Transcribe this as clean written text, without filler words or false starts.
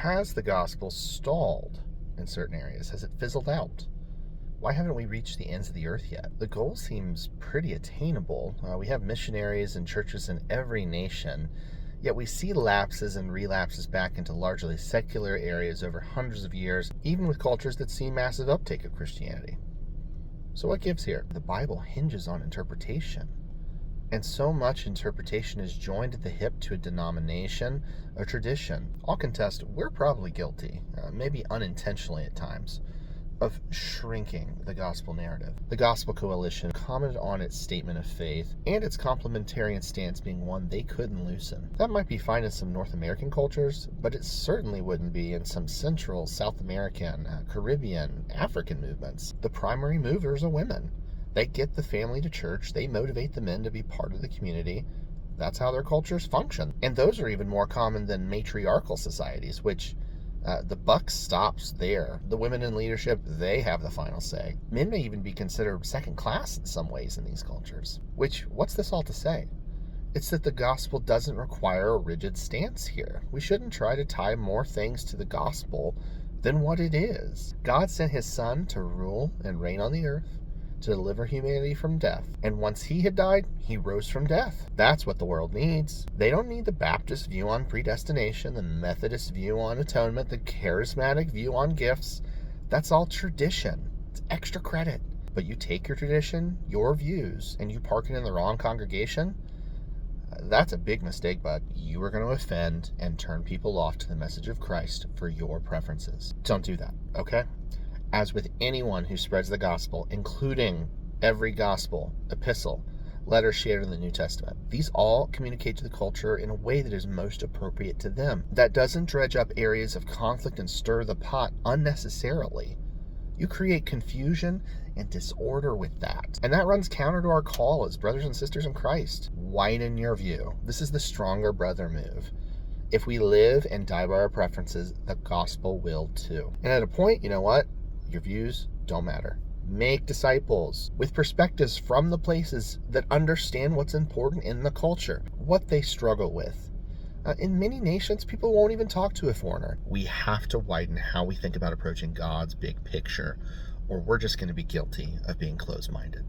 Has the gospel stalled in certain areas? Has it fizzled out? Why haven't we reached the ends of the earth yet? The goal seems pretty attainable. We have missionaries and churches in every nation, yet we see lapses and relapses back into largely secular areas over hundreds of years, even with cultures that see massive uptake of Christianity. So what gives here? The Bible hinges on interpretation. And so much interpretation is joined at the hip to a denomination, a tradition. I'll contest we're probably guilty, maybe unintentionally at times, of shrinking the gospel narrative. The Gospel Coalition commented on its statement of faith and its complementarian stance being one they couldn't loosen. That might be fine in some North American cultures, but it certainly wouldn't be in some Central, South American, Caribbean, African movements. The primary movers are women. They get the family to church, they motivate the men to be part of the community. That's how their cultures function. And those are even more common than matriarchal societies, which the buck stops there. The women in leadership, they have the final say. Men may even be considered second class in some ways in these cultures. Which, what's this all to say? It's that the gospel doesn't require a rigid stance here. We shouldn't try to tie more things to the gospel than what it is. God sent his son to rule and reign on the earth, to deliver humanity from death. And once he had died, he rose from death. That's what the world needs. They don't need the Baptist view on predestination, the Methodist view on atonement, the charismatic view on gifts. That's all tradition. It's extra credit. But you take your tradition, your views, and you park it in the wrong congregation, that's a big mistake, bud. You are going to offend and turn people off to the message of Christ for your preferences. Don't do that, okay? As with anyone who spreads the gospel, including every gospel, epistle, letter shared in the New Testament, these all communicate to the culture in a way that is most appropriate to them. That doesn't dredge up areas of conflict and stir the pot unnecessarily. You create confusion and disorder with that. And that runs counter to our call as brothers and sisters in Christ. Widen your view. This is the stronger brother move. If we live and die by our preferences, the gospel will too. And at a point, you know what? Your views don't matter. Make disciples with perspectives from the places that understand what's important in the culture, what they struggle with. In many nations, people won't even talk to a foreigner. We have to widen how we think about approaching God's big picture, or we're just going to be guilty of being closed-minded.